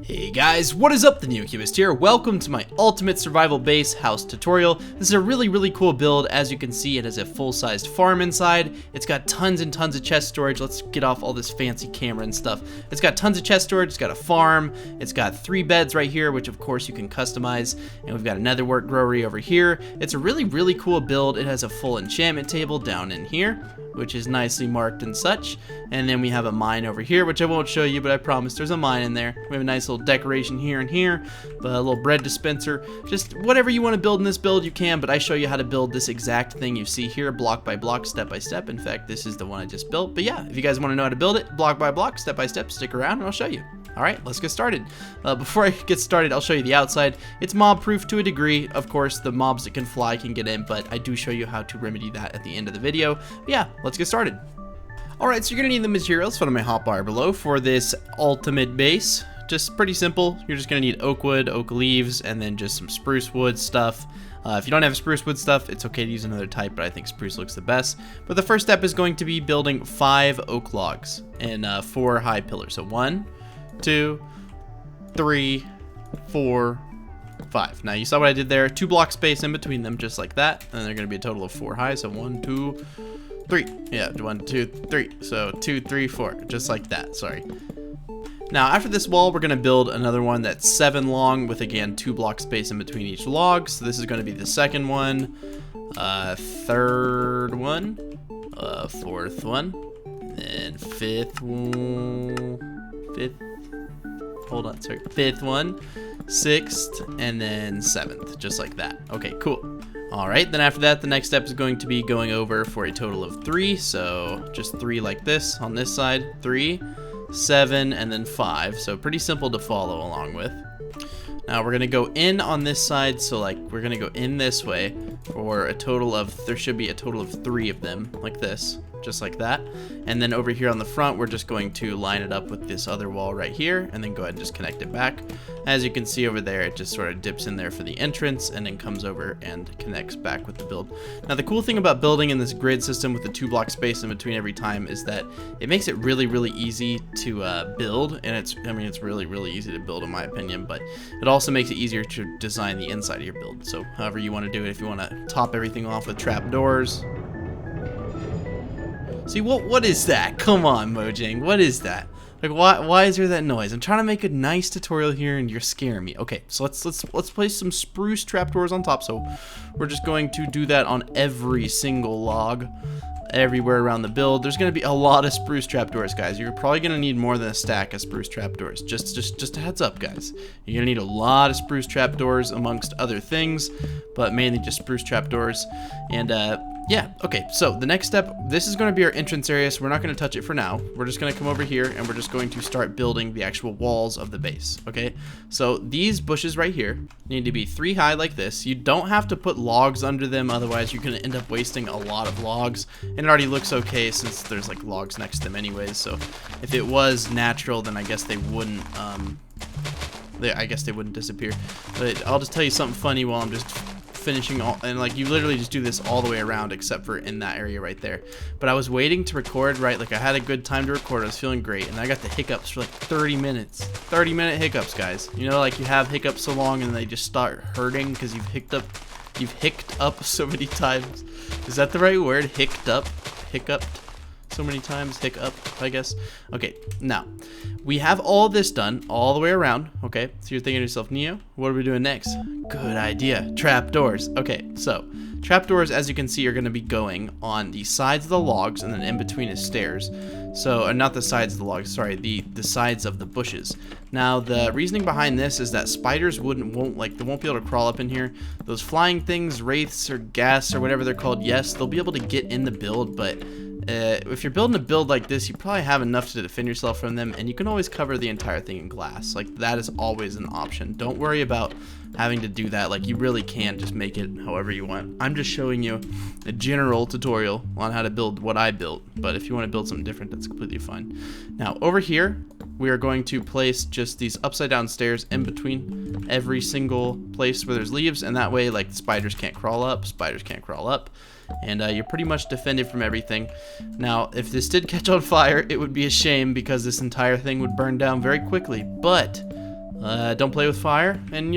Hey guys, what is up? The Neocubist here. Welcome to my ultimate survival base house tutorial. This is a really cool build. As you can see, it has a full-sized farm inside. It's got tons and tons of chest storage. Let's get off all this fancy camera and stuff. It's got tons of chest storage. It's got a farm. It's got 3 beds right here, which of course you can customize. And we've got a netherwork growery over here. It's a really cool build. It has a full enchantment table down in here, which is nicely marked and such. And then we have a mine over here, which I won't show you, but I promise there's a mine in there. We have a nice little decoration here and here, a little bread dispenser. Just whatever you want to build in this build, you can, but I show you how to build this exact thing you see here, block by block, step by step. In fact, this is the one I just built. But yeah, if you guys want to know how to build it, block by block, step by step, stick around and I'll show you. Alright, let's get started. Before I get started, I'll show you the outside. It's mob proof to a degree. Of course, the mobs that can fly can get in, but I do show you how to remedy that at the end of the video. But yeah, let's get started. Alright, so you're going to need the materials found on my hotbar below for this ultimate base. Just pretty simple. You're just going to need oak wood, oak leaves, and then just some spruce wood stuff. If you don't have spruce wood stuff, it's okay to use another type, but I think spruce looks the best. But the first step is going to be building 5 oak logs and 4 high pillars. So 1, 2, 3, 4, 5. Now you saw what I did there. 2 block space in between them, just like that. And they're going to be a total of 4 high. So 1, 2, 3. Yeah, 1, 2, 3. So 2, 3, 4. Just like that. Sorry. Now after this wall, we're going to build another one that's 7 long with, again, 2 block space in between each log. So this is going to be the second one, third one, fourth one, and fifth one, sixth, and then 7th, just like that. Okay, cool. Alright, then after that, the next step is going to be going over for a total of 3, so just 3 like this on this side, 3, 7, and then 5, so pretty simple to follow along with. Now we're gonna go in on this side, so like we're gonna go in this way for a total of, there should be a total of 3 of them, like this, just like that. And then over here on the front, we're just going to line it up with this other wall right here, and then go ahead and just connect it back. As you can see over there, it just sort of dips in there for the entrance, and then comes over and connects back with the build. Now the cool thing about building in this grid system with the 2 block space in between every time is that it makes it really easy to build, and it's really easy to build in my opinion, but it also makes it easier to design the inside of your build. So however you want to do it, if you want to top everything off with trap doors. See, what is that? Come on, Mojang, what is that? Like, why is there that noise? I'm trying to make a nice tutorial here and you're scaring me. Okay, so let's place some spruce trapdoors on top. So we're just going to do that on every single log, everywhere around the build. There's going to be a lot of spruce trapdoors, guys. You're probably going to need more than a stack of spruce trapdoors. Just a heads up, guys. You're going to need a lot of spruce trapdoors amongst other things, but mainly just spruce trapdoors. And yeah, okay, so the next step, this is going to be our entrance area, so we're not going to touch it for now. We're just going to come over here, and we're just going to start building the actual walls of the base, okay? So these bushes right here need to be 3 high like this. You don't have to put logs under them, otherwise you're going to end up wasting a lot of logs. And it already looks okay since there's like logs next to them anyways, so if it was natural, then I guess they wouldn't, disappear. But I'll just tell you something funny while I'm just finishing all, and like you literally just do this all the way around except for in that area right there. But I was waiting to record, right? Like I had a good time to record, I was feeling great, and I got the hiccups for like 30 minutes. 30-minute hiccups, guys. You know, like you have hiccups so long and they just start hurting because you've hicked up so many times. Is that the right word? Hiccuped so many times, hiccup, I guess. Okay, now we have all this done all the way around. Okay, so you're thinking to yourself, Neo, what are we doing next? Good idea, trapdoors. Okay, so trapdoors, as you can see, are going to be going on the sides of the logs, and then in between is stairs. So not the sides of the logs, sorry, the sides of the bushes. Now the reasoning behind this is that spiders won't be able to crawl up in here. Those flying things, wraiths or ghast or whatever they're called, yes, they'll be able to get in the build, but if you're building a build like this, you probably have enough to defend yourself from them, and you can always cover the entire thing in glass. Like, that is always an option. Don't worry about having to do that. Like, you really can just make it however you want. I'm just showing you a general tutorial on how to build what I built, but if you want to build something different, that's completely fine. Now, over here, we are going to place just these upside down stairs in between every single place where there's leaves, and that way, like, spiders can't crawl up, and you're pretty much defended from everything. Now, if this did catch on fire, it would be a shame because this entire thing would burn down very quickly, but Don't play with fire, and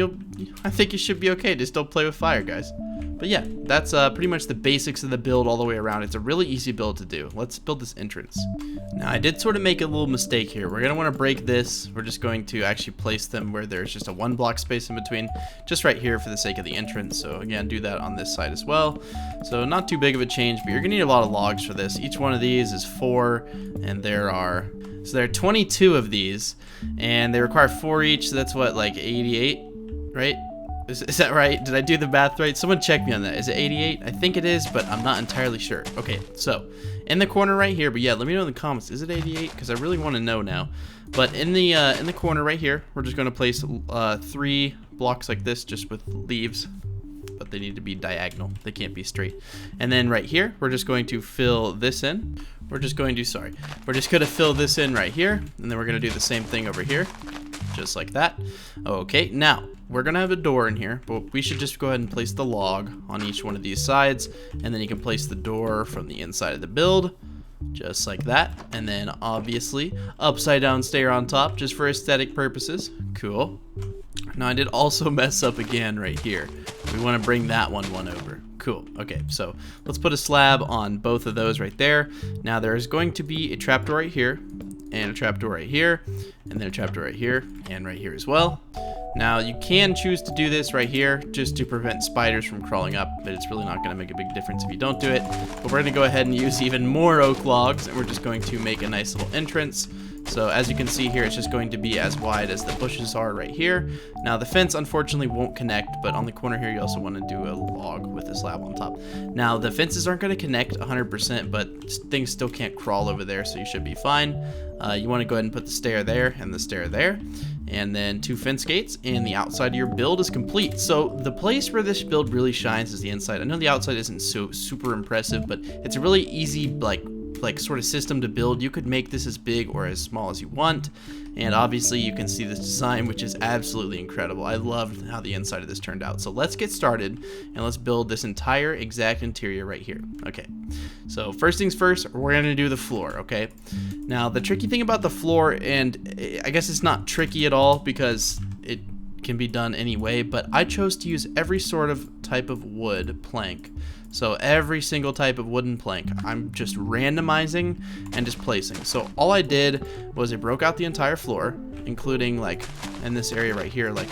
I think you should be okay. Just don't play with fire, guys. But yeah, that's pretty much the basics of the build all the way around. It's a really easy build to do. Let's build this entrance. Now, I did sort of make a little mistake here. We're going to want to break this. We're just going to actually place them where there's just a 1 block space in between, just right here for the sake of the entrance. So again, do that on this side as well. So not too big of a change, but you're going to need a lot of logs for this. Each one of these is 4, and there are 22 of these, and they require 4 each, so that's what, like 88, right? Is that right? Did I do the math right? Someone check me on that. Is it 88? I think it is, but I'm not entirely sure. Okay, so in the corner right here, but yeah, let me know in the comments. Is it 88? Because I really want to know now. But in the corner right here, we're just going to place 3 blocks like this, just with leaves. But they need to be diagonal. They can't be straight. And then right here, we're just going to fill this in. We're just going to fill this in right here. And then we're going to do the same thing over here. Just like that. Okay, now we're gonna have a door in here, but we should just go ahead and place the log on each one of these sides, and then you can place the door from the inside of the build, just like that. And then obviously upside down stair on top, just for aesthetic purposes. Cool. Now I did also mess up again right here. We want to bring that one over. Cool. Okay, so let's put a slab on both of those right there. Now there's going to be a trapdoor right here, and a trapdoor right here, and then a trapdoor right here, and right here as well. Now you can choose to do this right here just to prevent spiders from crawling up, but it's really not going to make a big difference if you don't do it. But we're going to go ahead and use even more oak logs, and we're just going to make a nice little entrance. So as you can see here, it's just going to be as wide as the bushes are right here. Now the fence unfortunately won't connect, but on the corner here you also want to do a log with a slab on top. Now the fences aren't going to connect 100%, but things still can't crawl over there, so you should be fine. You want to go ahead and put the stair there and the stair there, and then 2 fence gates, and the outside of your build is complete. So the place where this build really shines is the inside. I know the outside isn't so super impressive, but it's a really easy like sort of system to build. You could make this as big or as small as you want, and obviously you can see this design, which is absolutely incredible. I loved how the inside of this turned out. So let's get started and let's build this entire exact interior right here. Okay, so first things first, we're gonna do the floor. Okay, now the tricky thing about the floor, and I guess it's not tricky at all because it can be done anyway, but I chose to use every sort of type of wood plank. So every single type of wooden plank, I'm just randomizing and just placing. So all I did was I broke out the entire floor, including like in this area right here, like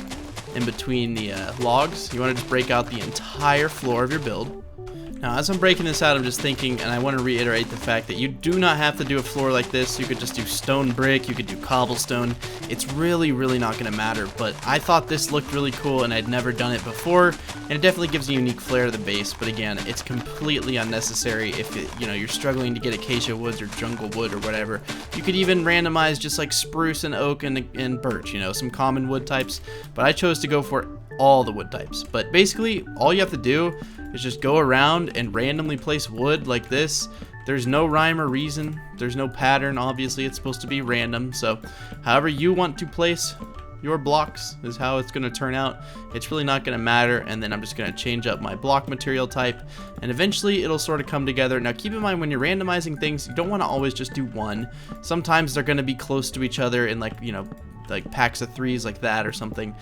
in between the logs. You want to just break out the entire floor of your build. Now, as I'm breaking this out, I'm just thinking, and I want to reiterate the fact that you do not have to do a floor like this. You could just do stone brick, you could do cobblestone. It's really, really not going to matter, but I thought this looked really cool, and I'd never done it before, and it definitely gives a unique flair to the base, but again, it's completely unnecessary if you're struggling to get acacia woods or jungle wood or whatever. You could even randomize just like spruce and oak and birch, some common wood types, but I chose to go for all the wood types. But basically, all you have to do is just go around and randomly place wood like this. There's no rhyme or reason. There's no pattern. Obviously, it's supposed to be random. So however you want to place your blocks is how it's going to turn out. It's really not going to matter. And then I'm just going to change up my block material type, and eventually it'll sort of come together. Now keep in mind, when you're randomizing things, you don't want to always just do one. Sometimes they're going to be close to each other in like packs of 3s like that or something.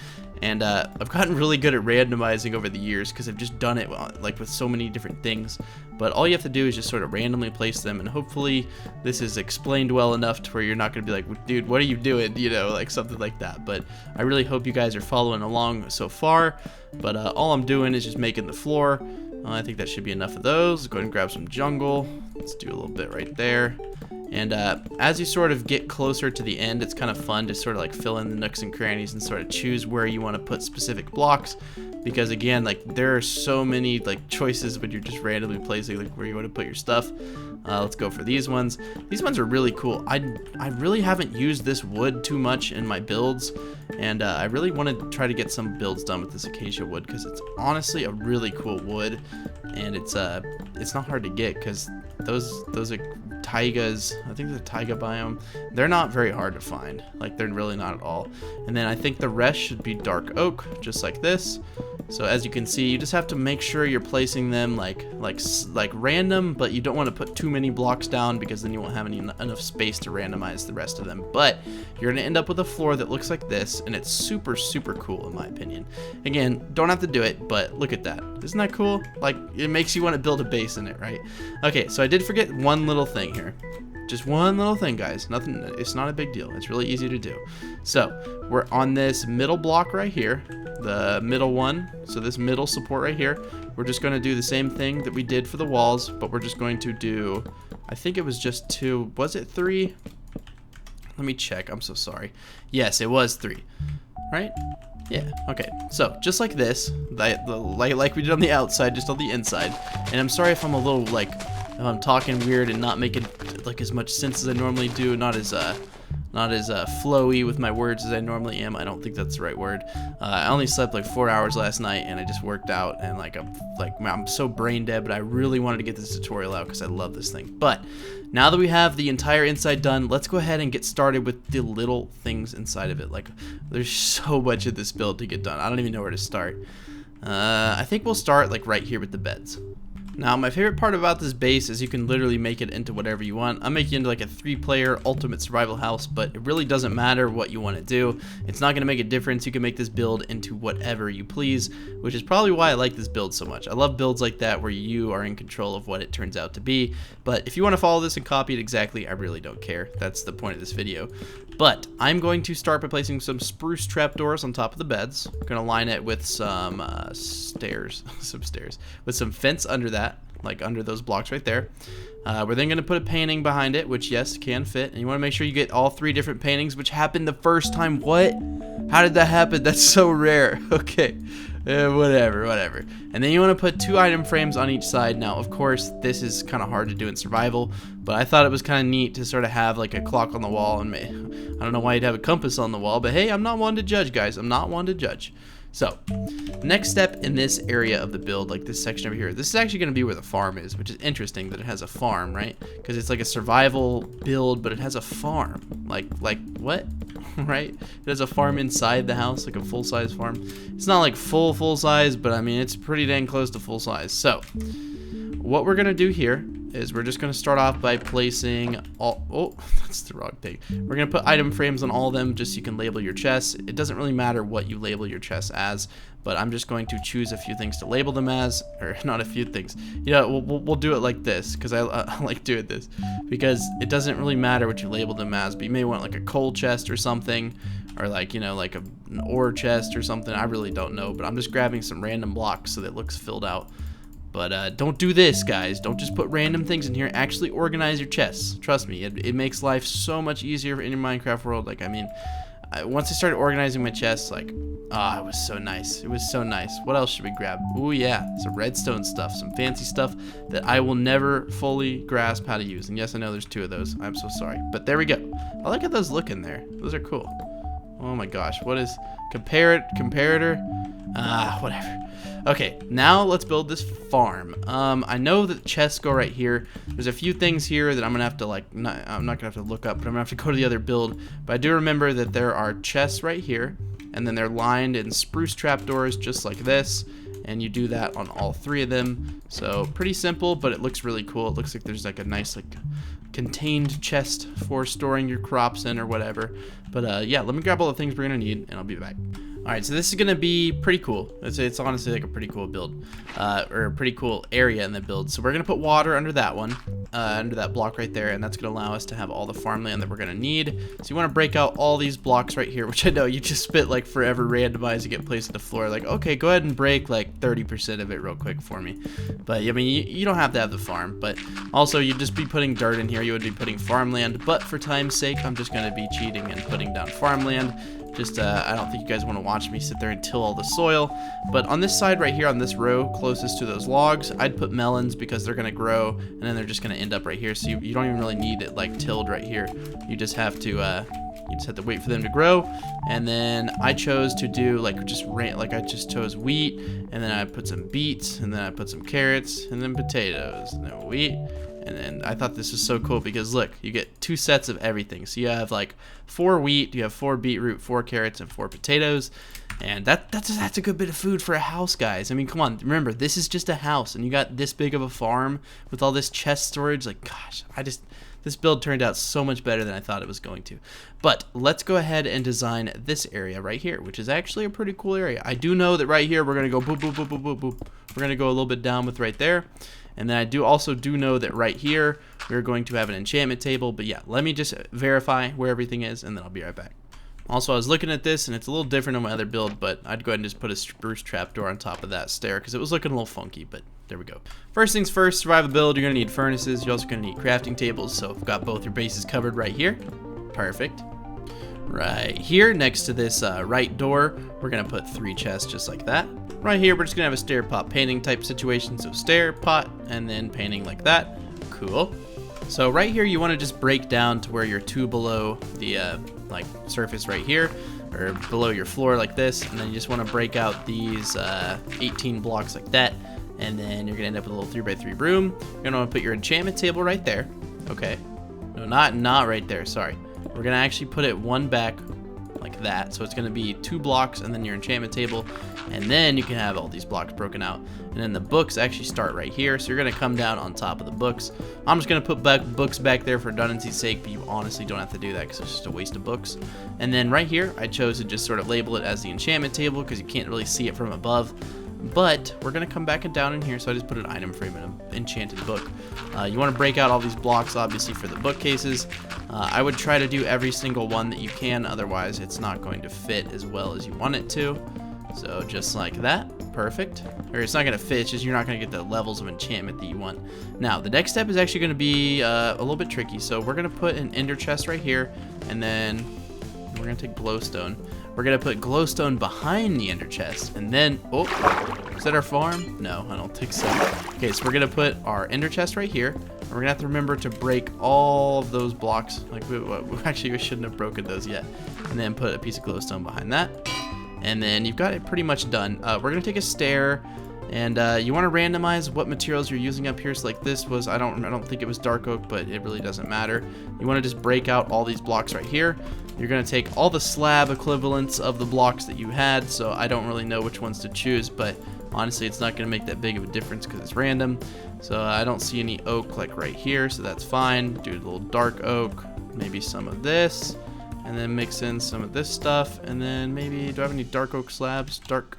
And I've gotten really good at randomizing over the years because I've just done it like with so many different things. But all you have to do is just sort of randomly place them, and hopefully this is explained well enough to where you're not going to be like, dude, what are you doing? Like something like that. But I really hope you guys are following along so far. But all I'm doing is just making the floor. I think that should be enough of those. Go ahead and grab some jungle. Let's do a little bit right there. And as you sort of get closer to the end, it's kind of fun to sort of like fill in the nooks and crannies and sort of choose where you want to put specific blocks, because again, like there are so many like choices when you're just randomly placing like where you want to put your stuff. Let's go for these ones. These ones are really cool. I really haven't used this wood too much in my builds, and I really want to try to get some builds done with this acacia wood because it's honestly a really cool wood, and it's not hard to get because those taigas. I think the taiga biome. They're not very hard to find. Like, they're really not at all. And then I think the rest should be dark oak, just like this. So as you can see, you just have to make sure you're placing them like random, but you don't want to put too many blocks down because then you won't have enough space to randomize the rest of them. But you're going to end up with a floor that looks like this, and it's super, super cool in my opinion. Again, don't have to do it, but look at that. Isn't that cool? Like, it makes you want to build a base in it, right? Okay, so I did forget one little thing here. Just one little thing, guys. Nothing, it's not a big deal. It's really easy to do. So we're on this middle block right here, the middle one. So this middle support right here, we're just going to do the same thing that we did for the walls, but we're just going to do, I think it was just 2. Was it 3? Let me check. I'm so sorry. Yes, it was 3, right? Yeah, okay. So just like this, like we did on the outside, just on the inside. And I'm sorry if I'm a little like, if I'm talking weird and not making like as much sense as I normally do, not as flowy with my words as I normally am. I don't think that's the right word. I only slept like 4 hours last night, and I just worked out, and I'm so brain dead, but I really wanted to get this tutorial out because I love this thing. But now that we have the entire inside done, let's go ahead and get started with the little things inside of it. Like, there's so much of this build to get done. I don't even know where to start. I think we'll start like right here with the beds. Now, my favorite part about this base is you can literally make it into whatever you want. I'm making it into like a 3-player ultimate survival house, but it really doesn't matter what you want to do. It's not going to make a difference. You can make this build into whatever you please, which is probably why I like this build so much. I love builds like that where you are in control of what it turns out to be. But if you want to follow this and copy it exactly, I really don't care. That's the point of this video. But I'm going to start by placing some spruce trapdoors on top of the beds. I'm going to line it with some stairs, with some fence under that, like under those blocks right there. We're then going to put a painting behind it, which, yes, can fit. And you want to make sure you get all 3 different paintings, which happened the first time. What? How did that happen? That's so rare. Okay. Whatever. And then you want to put 2 item frames on each side. Now, of course, this is kind of hard to do in survival, but I thought it was kind of neat to sort of have like a clock on the wall, and I don't know why you'd have a compass on the wall, but hey, I'm not one to judge, guys. I'm not one to judge. So, next step in this area of the build, like this section over here, this is actually going to be where the farm is, which is interesting that it has a farm, right? Because it's like a survival build, but it has a farm. Like what? Right? It has a farm inside the house, like a full-size farm. It's not like full size, but I mean, it's pretty dang close to full size. So, what we're going to do here is we're just going to start off by placing all, oh, that's the wrong thing. We're going to put item frames on all of them just so you can label your chests. It doesn't really matter what you label your chests as, but I'm just going to choose a few things to label them as, or not a few things. You know, we'll do it like this, because I like doing this, because it doesn't really matter what you label them as, but you may want like a coal chest or something, or like, you know, like an ore chest or something. I really don't know, but I'm just grabbing some random blocks so that it looks filled out. But don't do this, guys. Don't just put random things in here. Actually organize your chests. Trust me, it makes life so much easier in your Minecraft world. Like, I mean, once I started organizing my chests, like, it was so nice. It was so nice. What else should we grab? Oh yeah, some redstone stuff, some fancy stuff that I will never fully grasp how to use. And yes, I know there's 2 of those. I'm so sorry. But there we go. I like how those look in there. Those are cool. Oh my gosh, what is comparator? Whatever. Okay, now let's build this farm. I know that chests go right here. There's a few things here that I'm gonna have to I'm not gonna have to look up, but I'm gonna have to go to the other build. But I do remember that there are chests right here, and then they're lined in spruce trapdoors just like this. And you do that on all 3 of them. So pretty simple, but it looks really cool. It looks like there's like a nice like contained chest for storing your crops in or whatever. But yeah, let me grab all the things we're gonna need, and I'll be back. Alright, so this is going to be pretty cool. It's honestly like a pretty cool build, or a pretty cool area in the build. So we're going to put water under that one, under that block right there, and that's going to allow us to have all the farmland that we're going to need. So you want to break out all these blocks right here, which I know you just spent like forever randomizing it, placed on the floor. Like, okay, go ahead and break like 30% of it real quick for me. But I mean, you don't have to have the farm, but also you'd just be putting dirt in here. You would be putting farmland, but for time's sake, I'm just going to be cheating and putting down farmland. Just, I don't think you guys want to watch me sit there and till all the soil. But on this side right here, on this row closest to those logs, I'd put melons because they're going to grow, and then they're just going to end up right here. So you don't even really need it like tilled right here. You just have to wait for them to grow. And then I chose to do I just chose wheat, and then I put some beets, and then I put some carrots, and then potatoes, and then wheat, And I thought this was so cool because look, you get 2 sets of everything. So you have like 4 wheat, you have 4 beetroot, 4 carrots, and 4 potatoes. And that's a good bit of food for a house, guys. I mean, come on, remember, this is just a house, and you got this big of a farm with all this chest storage. Like, gosh, this build turned out so much better than I thought it was going to. But let's go ahead and design this area right here, which is actually a pretty cool area. I do know that right here we're gonna go boop, boop, boop, boop, boop, boop. We're gonna go a little bit down with right there. And then I also do know that right here we're going to have an enchantment table. But yeah, let me just verify where everything is, and then I'll be right back. Also, I was looking at this, and it's a little different on my other build, but I'd go ahead and just put a spruce trapdoor on top of that stair because it was looking a little funky, but there we go. First things first, survive a build, you're going to need furnaces. You're also going to need crafting tables, so I've got both your bases covered right here. Perfect. Right here, next to this right door, we're going to put 3 chests just like that. Right here, we're just going to have a stair pot painting type situation, so stair, pot, and then painting like that. Cool. So right here, you want to just break down to where you're 2 below the like surface right here, or below your floor like this, and then you just want to break out these 18 blocks like that, and then you're gonna end up with a little 3x3 room. You're gonna want to put your enchantment table right there. Okay, no, not right there, sorry. We're gonna actually put it 1 back like that, so it's gonna be 2 blocks and then your enchantment table, and then you can have all these blocks broken out. And then the books actually start right here, so you're gonna come down on top of the books. I'm just gonna put books back there for redundancy's sake, but you honestly don't have to do that because it's just a waste of books. And then right here, I chose to just sort of label it as the enchantment table because you can't really see it from above. But we're gonna come back and down in here, so I just put an item frame in an enchanted book. You want to break out all these blocks, obviously, for the bookcases. I would try to do every single one that you can, otherwise it's not going to fit as well as you want it to. So just like that, perfect. Or it's not gonna fit, it's just you're not gonna get the levels of enchantment that you want. Now, the next step is actually gonna be a little bit tricky. So we're gonna put an ender chest right here, and then we're gonna take glowstone. We're gonna put glowstone behind the ender chest, and then, oh, is that our farm? No, I don't think so. Okay, so we're gonna put our ender chest right here, and we're gonna have to remember to break all of those blocks. Like, actually, we shouldn't have broken those yet. And then put a piece of glowstone behind that. And then you've got it pretty much done. We're gonna take a stair, and you want to randomize what materials you're using up here. So like this was, I don't think it was dark oak, but it really doesn't matter. You want to just break out all these blocks right here. You're gonna take all the slab equivalents of the blocks that you had. So I don't really know which ones to choose, but honestly, it's not gonna make that big of a difference because it's random. So I don't see any oak like right here, so that's fine. Do a little dark oak, maybe some of this. And then mix in some of this stuff, and then maybe, do I have any dark oak slabs? Dark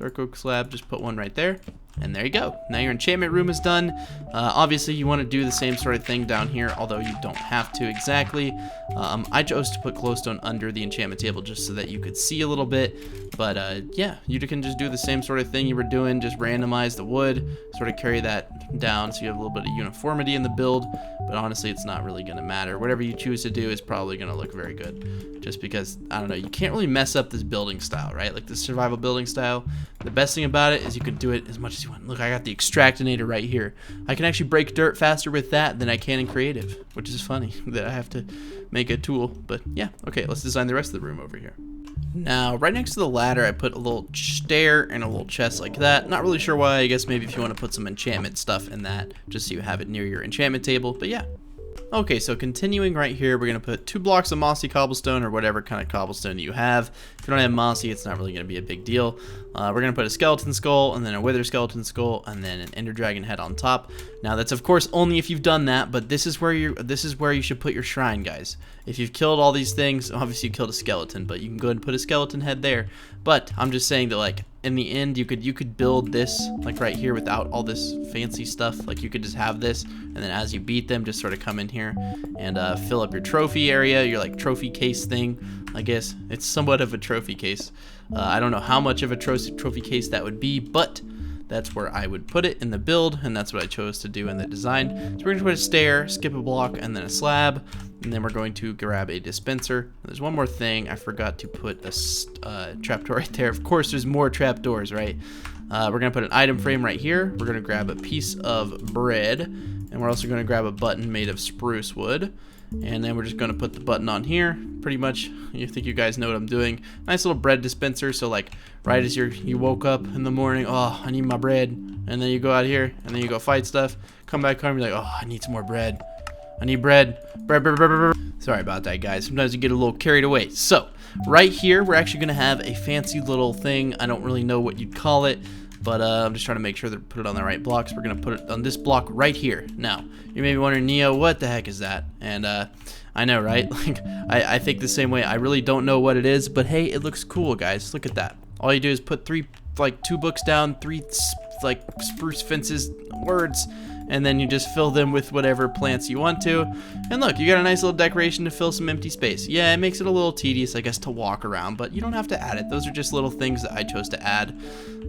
oak slab, just put one right there. And there you go. Now your enchantment room is done. Obviously, you want to do the same sort of thing down here, although you don't have to exactly. I chose to put glowstone under the enchantment table just so that you could see a little bit. But yeah, you can just do the same sort of thing you were doing. Just randomize the wood, sort of carry that down so you have a little bit of uniformity in the build. But honestly, it's not really going to matter. Whatever you choose to do is probably going to look very good. Just because, I don't know, you can't really mess up this building style, right? Like the survival building style. The best thing about it is you can do it as much as you want. Look, I got the extractinator right here. I can actually break dirt faster with that than I can in creative, which is funny that I have to make a tool. But yeah, okay, let's design the rest of the room over here. Now, right next to the ladder, I put a little stair and a little chest like that. Not really sure why. I guess maybe if you want to put some enchantment stuff in that, just so you have it near your enchantment table. But yeah. Okay, so continuing right here, we're going to put 2 blocks of mossy cobblestone or whatever kind of cobblestone you have. If you don't have mossy, it's not really going to be a big deal. We're going to put a skeleton skull, and then a wither skeleton skull, and then an ender dragon head on top. Now, that's of course only if you've done that, but this is where you should put your shrine, guys. If you've killed all these things, obviously you killed a skeleton, but you can go ahead and put a skeleton head there. But I'm just saying that, like, in the end, you could build this like right here without all this fancy stuff. Like you could just have this, and then as you beat them, just sort of come in here and fill up your trophy area, your like trophy case thing. I guess it's somewhat of a trophy case. I don't know how much of a trophy case that would be, but that's where I would put it in the build, and that's what I chose to do in the design. So we're going to put a stair, skip a block, and then a slab, and then we're going to grab a dispenser. There's one more thing. I forgot to put a trapdoor right there. Of course, there's more trapdoors, right? We're going to put an item frame right here. We're going to grab a piece of bread, and we're also going to grab a button made of spruce wood. And then we're just going to put the button on here. Pretty much, you think you guys know what I'm doing. Nice little bread dispenser. So like right as you woke up in the morning, oh, I need my bread. And then you go out here and then you go fight stuff. Come back home, you're like, oh, I need some more bread. I need bread. Bread. Sorry about that, guys. Sometimes you get a little carried away. So right here, we're actually going to have a fancy little thing. I don't really know what you'd call it, but I'm just trying to make sure that put it on the right blocks. We're going to put it on this block right here. Now, you may be wondering, Neo, what the heck is that? And I know, right? Like, I think the same way. I really don't know what it is, but hey, it looks cool, guys. Look at that. All you do is put two books down, three like spruce fences words, and then you just fill them with whatever plants you want to. And look, you got a nice little decoration to fill some empty space. Yeah, it makes it a little tedious, I guess, to walk around, but you don't have to add it. Those are just little things that I chose to add.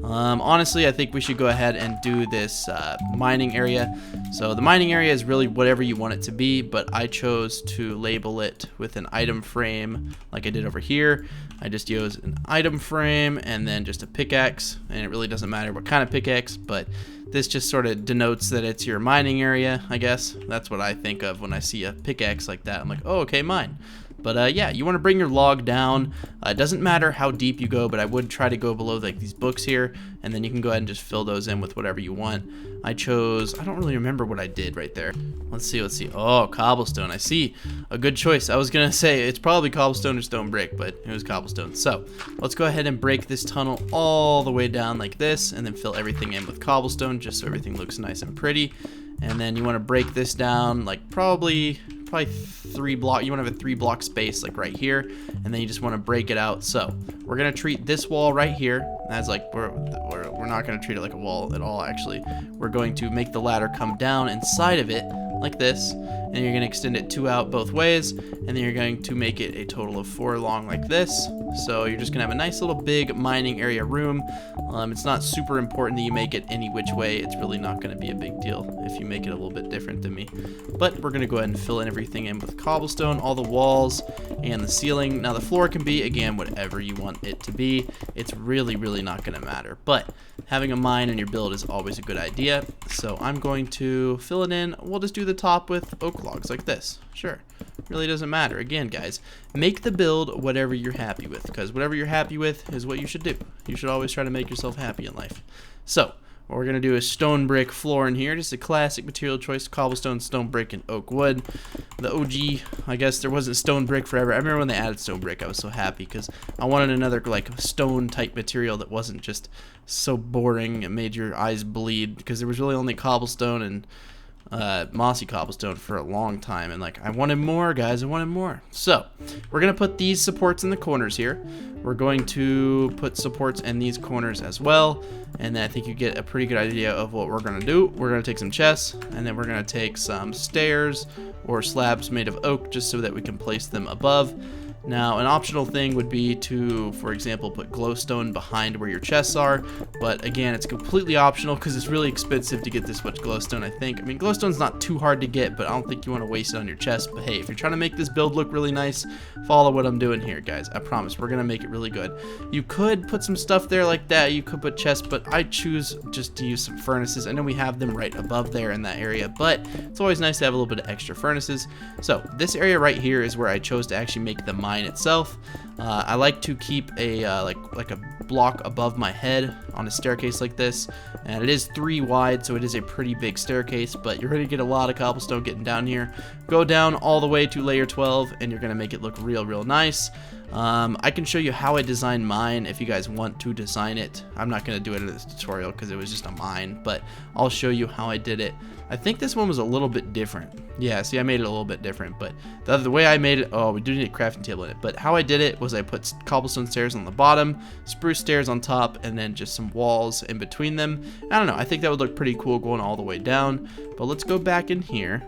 Honestly, I think we should go ahead and do this mining area. So the mining area is really whatever you want it to be, but I chose to label it with an item frame like I did over here. I just use an item frame and then just a pickaxe, and it really doesn't matter what kind of pickaxe, but this just sort of denotes that it's your mining area, I guess. That's what I think of when I see a pickaxe like that. I'm like, oh, okay, mine. But yeah, you want to bring your log down. It doesn't matter how deep you go, but I would try to go below like these books here, and then you can go ahead and just fill those in with whatever you want. I don't really remember what I did right there. Let's see. Oh, cobblestone. I see. A good choice. I was going to say it's probably cobblestone or stone brick, but it was cobblestone. So let's go ahead and break this tunnel all the way down like this, and then fill everything in with cobblestone just so everything looks nice and pretty. And then you want to break this down like probably 3 block. You want to have a 3 block space like right here, and then you just want to break it out. So we're gonna treat this wall right here as like we're not gonna treat it like a wall at all. Actually, we're going to make the ladder come down inside of it like this, and you're gonna extend it 2 out both ways, and then you're going to make it a total of 4 long like this. So you're just gonna have a nice little big mining area room. It's not super important that you make it any which way. It's really not gonna be a big deal if you make it a little bit different than me. But we're gonna go ahead and fill in everything in with cobblestone, all the walls and the ceiling. Now the floor can be, again, whatever you want it to be. It's really not gonna matter. But having a mine in your build is always a good idea. So I'm going to fill it in. We'll just do the top with oak logs like this. Sure. Really doesn't matter. Again, guys, make the build whatever you're happy with, because whatever you're happy with is what you should do. You should always try to make yourself happy in life. So what we're going to do is stone brick floor in here. Just a classic material choice: cobblestone, stone brick, and oak wood. The OG, I guess there wasn't stone brick forever. I remember when they added stone brick, I was so happy because I wanted another like stone type material that wasn't just so boring it made your eyes bleed, because there was really only cobblestone and mossy cobblestone for a long time, and like I wanted more, guys. I wanted more. So we're gonna put these supports in the corners here. We're going to put supports in these corners as well, and then I think you get a pretty good idea of what we're gonna do. We're gonna take some chests, and then we're gonna take some stairs or slabs made of oak just so that we can place them above. Now, an optional thing would be to, for example, put glowstone behind where your chests are, but again, it's completely optional because it's really expensive to get this much glowstone, I think. I mean, glowstone's not too hard to get, but I don't think you want to waste it on your chest. But hey, if you're trying to make this build look really nice, follow what I'm doing here, guys. I promise, we're going to make it really good. You could put some stuff there like that, you could put chests, but I choose just to use some furnaces. I know we have them right above there in that area, but it's always nice to have a little bit of extra furnaces. So this area right here is where I chose to actually make the mine itself. I like to keep a like a block above my head on a staircase like this, and it is 3 wide, so it is a pretty big staircase, but you're going to get a lot of cobblestone getting down here. Go down all the way to layer 12 and you're going to make it look real nice. I can show you how I designed mine if you guys want to design it. I'm not going to do it in this tutorial because it was just a mine, but I'll show you how I did it. I think this one was a little bit different. Yeah, see, I made it a little bit different, but the way I made it, oh, we do need a crafting table in it, but how I did it was I put cobblestone stairs on the bottom, spruce stairs on top, and then just some walls in between them. I don't know, I think that would look pretty cool going all the way down, but let's go back in here.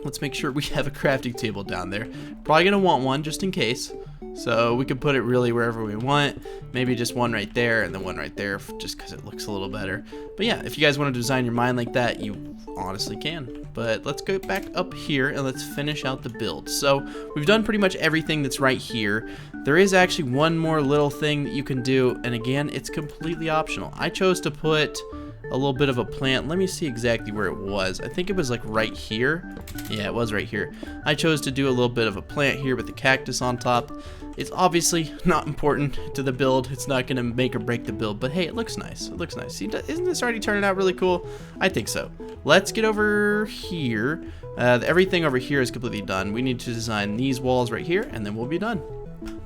Let's make sure we have a crafting table down there. Probably gonna want one just in case. So we can put it really wherever we want. Maybe just one right there and then one right there just because it looks a little better. But yeah, if you guys want to design your mine like that, you honestly can. But let's go back up here and let's finish out the build. So we've done pretty much everything that's right here. There is actually one more little thing that you can do, and again, it's completely optional. I chose to put a little bit of a plant. Let me see exactly where it was. I think it was like right here. Yeah, it was right here. I chose to do a little bit of a plant here with the cactus on top. It's obviously not important to the build. It's not going to make or break the build, but hey, it looks nice. It looks nice. See, isn't this already turning out really cool? I think so. Let's get over here. Everything over here is completely done. We need to design these walls right here, and then we'll be done.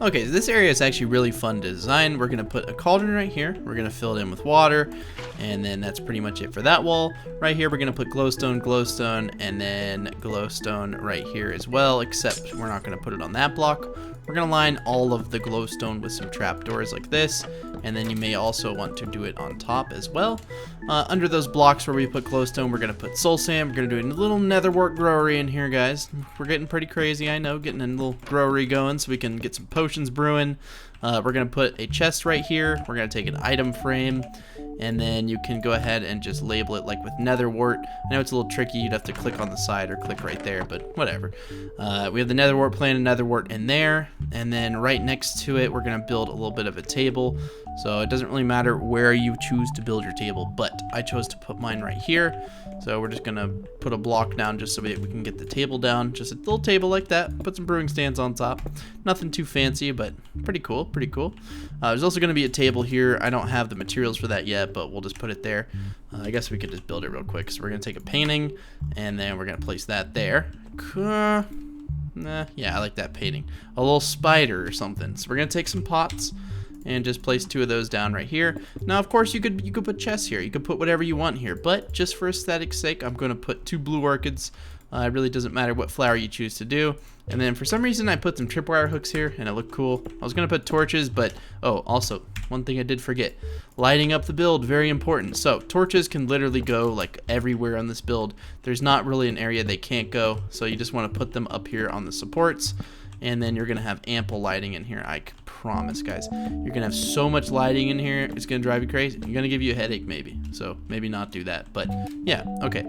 Okay, so this area is actually really fun to design. We're going to put a cauldron right here. We're going to fill it in with water, and then that's pretty much it for that wall. Right here, we're going to put glowstone, and then glowstone right here as well, except we're not going to put it on that block. We're going to line all of the glowstone with some trapdoors like this, and then you may also want to do it on top as well. Under those blocks where we put glowstone, we're going to put soul sand. We're going to do a little netherwort growery in here, guys. We're getting pretty crazy, I know, getting a little growery going so we can get some potions brewing. We're going to put a chest right here. We're going to take an item frame, and then you can go ahead and just label it like with netherwort. I know it's a little tricky. You'd have to click on the side or click right there, but whatever. We have the netherwort plant and netherwort in there, and then right next to it, we're going to build a little bit of a table. So it doesn't really matter where you choose to build your table, but I chose to put mine right here. So we're just going to put a block down just so we can get the table down. Just a little table like that. Put some brewing stands on top. Nothing too fancy, but pretty cool, pretty cool. There's also going to be a table here. I don't have the materials for that yet, but we'll just put it there. I guess we could just build it real quick. So we're going to take a painting, and then we're going to place that there. Yeah, I like that painting. A little spider or something. So we're going to take some pots and just place 2 of those down right here. Now, of course, you could put chests here. You could put whatever you want here, but just for aesthetic's sake, I'm going to put 2 blue orchids. It really doesn't matter what flower you choose to do. And then for some reason, I put some tripwire hooks here, and it looked cool. I was going to put torches, but oh, also, one thing I did forget. Lighting up the build, very important. So torches can literally go like everywhere on this build. There's not really an area they can't go, so you just want to put them up here on the supports. And then you're going to have ample lighting in here. I promise, guys. You're going to have so much lighting in here, it's going to drive you crazy. You're going to give you a headache, maybe. So maybe not do that. But yeah, okay.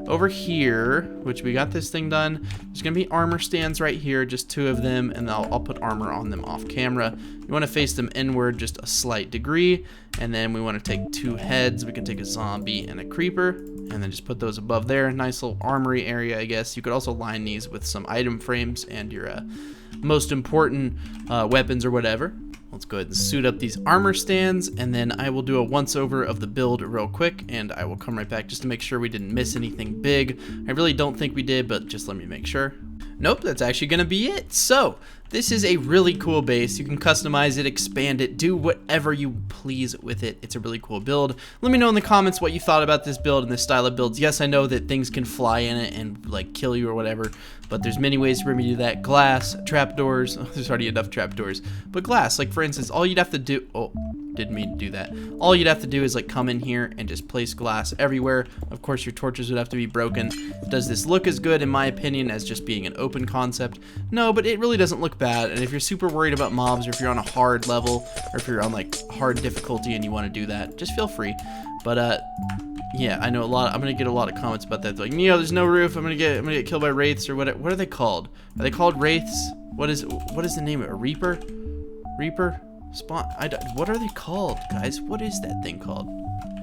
Over here, which we got this thing done, there's going to be armor stands right here, just 2 of them. And I'll put armor on them off camera. You want to face them inward just a slight degree. And then we want to take 2 heads. We can take a zombie and a creeper. And then just put those above there. Nice little armory area, I guess. You could also line these with some item frames and your most important weapons or whatever. Let's go ahead and suit up these armor stands, and then I will do a once over of the build real quick, and I will come right back just to make sure we didn't miss anything big. I really don't think we did, but just let me make sure. Nope, that's actually gonna be it. So this is a really cool base. You can customize it, expand it, do whatever you please with it. It's a really cool build. Let me know in the comments what you thought about this build and this style of builds. Yes, I know that things can fly in it and like kill you or whatever, but there's many ways for me to do that. Glass, trapdoors. Oh, there's already enough trapdoors, but glass, like for instance, all you'd have to do, oh, didn't mean to do that. All you'd have to do is like come in here and just place glass everywhere. Of course, your torches would have to be broken. Does this look as good in my opinion as just being an open concept? No, but it really doesn't look bad. And if you're super worried about mobs, or if you're on a hard level, or if you're on like hard difficulty and you want to do that, just feel free. But yeah, I know I'm gonna get a lot of comments about that. Like, there's no roof. I'm gonna get killed by wraiths or what? What are they called? Are they called wraiths? What is the name of it? A reaper? Reaper? Spawn? What are they called, guys? What is that thing called?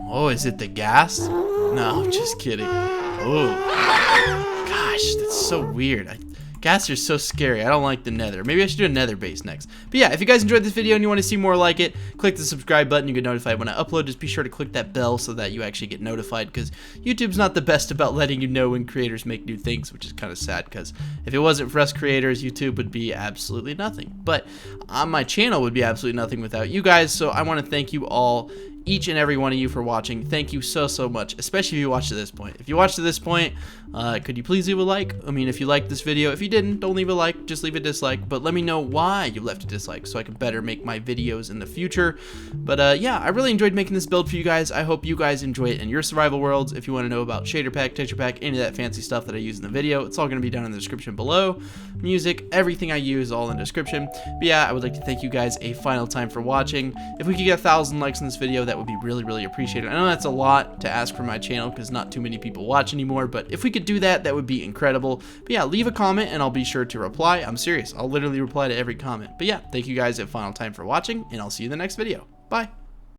Oh, is it the gas? No, I'm just kidding. Oh, gosh, that's so weird. Ghast are so scary. I don't like the nether. Maybe I should do a nether base next. But yeah, if you guys enjoyed this video and you want to see more like it, click the subscribe button. You get notified when I upload. Just be sure to click that bell so that you actually get notified, because YouTube's not the best about letting you know when creators make new things, which is kind of sad, because if it wasn't for us creators, YouTube would be absolutely nothing. But my channel would be absolutely nothing without you guys, so I want to thank you all, each and every one of you, for watching. Thank you so much, especially if you watched to this point. If you watched to this point, could you please leave a like? I mean, if you liked this video. If you didn't, don't leave a like, just leave a dislike, but let me know why you left a dislike so I can better make my videos in the future. But yeah, I really enjoyed making this build for you guys. I hope you guys enjoy it in your survival worlds. If you want to know about shader pack, texture pack, any of that fancy stuff that I use in the video, it's all going to be down in the description below. Music, everything I use, all in the description. But yeah, I would like to thank you guys a final time for watching. If we could get 1,000 likes in this video, that would be really appreciated. I know that's a lot to ask for my channel because not too many people watch anymore, but if we could do that, that would be incredible. But yeah, leave a comment and I'll be sure to reply. I'm serious. I'll literally reply to every comment. But yeah, thank you guys a final time for watching, and I'll see you in the next video. Bye.